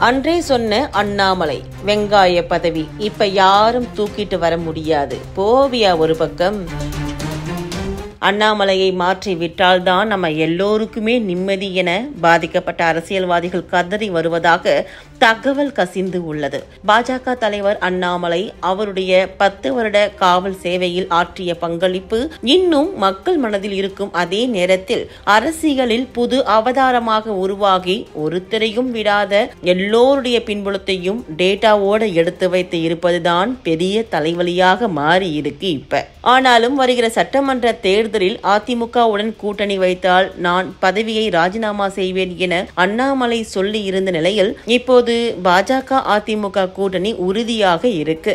அன்றே சொன்ன அண்ணாமலை வெங்காய பதவி இப்ப யாரும் தூக்கிட்டு வர முடியாது போவியா ஒரு பக்கம். அண்ணாமலையை மாற்றி விட்டால்தான் நம்ம எல்லோருக்குமே நிம்மதி என பாதிக்கப்பட்ட அரசியல்வாதிகள் கதறி வருவதாக தகவல் கசிந்து உள்ளது. பாஜக தலைவர் அண்ணாமலை அவருடைய 10 வருட காவல் சேவையில் ஆற்றிய பங்களிப்பு இன்னும் மக்கள் மனதில் இருக்கும் அதே நேரத்தில் அரசியலில் புது அவதாரமாக உருவாகி ஒருத்தரையும் விடாத எல்லோருடைய பின்புலத்தையும் டேட்டாவோடு எடுத்து வைத்து இருப்பதுதான் பெரிய தலைவலியாக மாறி இருக்கு இப்ப. ஆனாலும் வருகிற சட்டமன்ற தேர்தலில் அதிமுகவுடன் கூட்டணி வைத்தால் நான் பதவியை ராஜினாமா செய்வேன் என அண்ணாமலை சொல்லி இருந்த நிலையில் இப்போது பாஜக அதிமுக கூட்டணி உறுதியாக இருக்கு.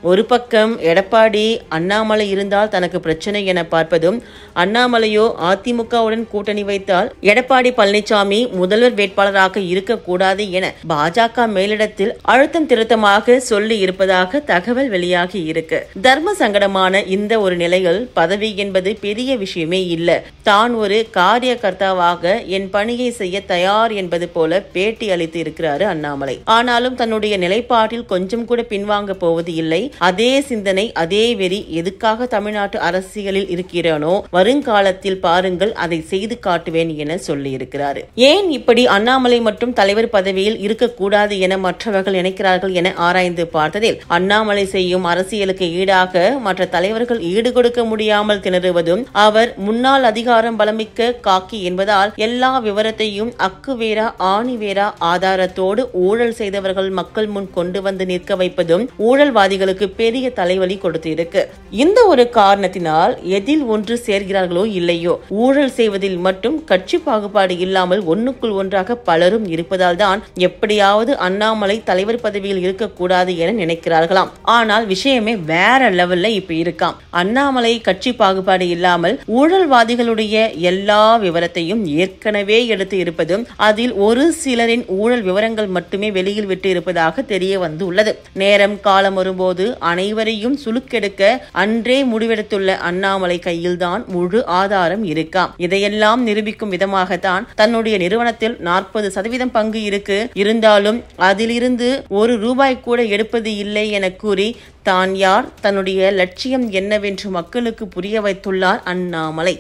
ஒரு பக்கம் எடப்பாடி அண்ணாமலை இருந்தால் தனக்கு பிரச்சனை என பார்ப்பதும், அண்ணாமலையோ அதிமுகவுடன் கூட்டணி வைத்தால் எடப்பாடி பழனிசாமி முதல்வர் வேட்பாளராக இருக்கக்கூடாது என பாஜக மேலிடத்தில் அழுத்தம் திருத்தமாக சொல்லி இருப்பதாக தகவல் வெளியாகி இருக்கு. தர்ம சங்கடமான இந்த ஒரு நிலையில் பதவி என்பது பெரிய விஷயமே இல்லை, தான் ஒரு காரியகர்த்தாவாக என் பணியை செய்ய தயார் என்பது போல பேட்டி அளித்து இருக்கிறாரு அண்ணாமலை. ஆனாலும் தன்னுடைய நிலைப்பாட்டில் கொஞ்சம் கூட பின்வாங்க போவது இல்லை. அதே சிந்தனை, அதே வெறி எதுக்காக தமிழ்நாட்டு அரசியலில் இருக்கிறானோ வருங்காலத்தில் பாருங்கள் அதை செய்து காட்டுவேன் என சொல்லி இருக்கிறார். ஏன் இப்படி அண்ணாமலை மற்றும் தலைவர் பதவியில் இருக்கக்கூடாது என மற்றவர்கள் நினைக்கிறார்கள் என ஆராய்ந்து பார்த்ததில் அண்ணாமலை செய்யும் அரசியலுக்கு ஈடாக மற்ற தலைவர்கள் ஈடு கொடுக்க முடியாமல் திணறுவதும், அவர் முன்னாள் அதிகாரம் பலமிக்க காக்கி என்பதால் எல்லா விவரத்தையும் அக்கு வேரா ஆணி வேரா ஆதாரத்தோடு ஊழல் செய்தவர்கள் மக்கள் முன் கொண்டு வந்து நிற்க வைப்பதும் ஊழல்வாதிகளுக்கு பெரிய தலைவலி கொடுத்து இருக்கு. இந்த ஒரு காரணத்தினால் எதில் ஒன்று சேர்கிறார்களோ இல்லையோ ஊழல் செய்வதில் மட்டும் கட்சி பாகுபாடு இல்லாமல் ஒன்னுக்குள் ஒன்றாக பலரும் இருப்பதால் தான் எப்படியாவது அண்ணாமலை தலைவர் பதவியில் இருக்கக்கூடாது என நினைக்கிறார்களாம். ஆனால் விஷயமே வேற லெவல்ல இப்ப இருக்காம். அண்ணாமலை கட்சி பாகுபாடு இல்லாமல் ஊழல்வாதிகளுடைய எல்லா விவரத்தையும் ஏற்கனவே எடுத்து இருப்பதும், அதில் ஒரு சிலரின் ஊழல் விவரங்கள் மட்டுமே வெளியில் விட்டு இருப்பதாக தெரிய வந்து உள்ளது. நேரம் காலம் வரும்போது அனைவரையும் சுலுக்கெடுக்க அன்றே முடிவெடுத்துள்ள அண்ணாமலை கையில்தான் முழு ஆதாரம் இருக்காம். இதையெல்லாம் நிரூபிக்கும் விதமாகத்தான் தன்னுடைய நிறுவனத்தில் 40% பங்கு இருக்கு, இருந்தாலும் அதிலிருந்து ₹1 கூட எடுப்பது இல்லை என கூறி தான் யார், தன்னுடைய லட்சியம் என்னவென்று மக்களுக்கு புரிய வைத்துள்ளார் அண்ணாமலை.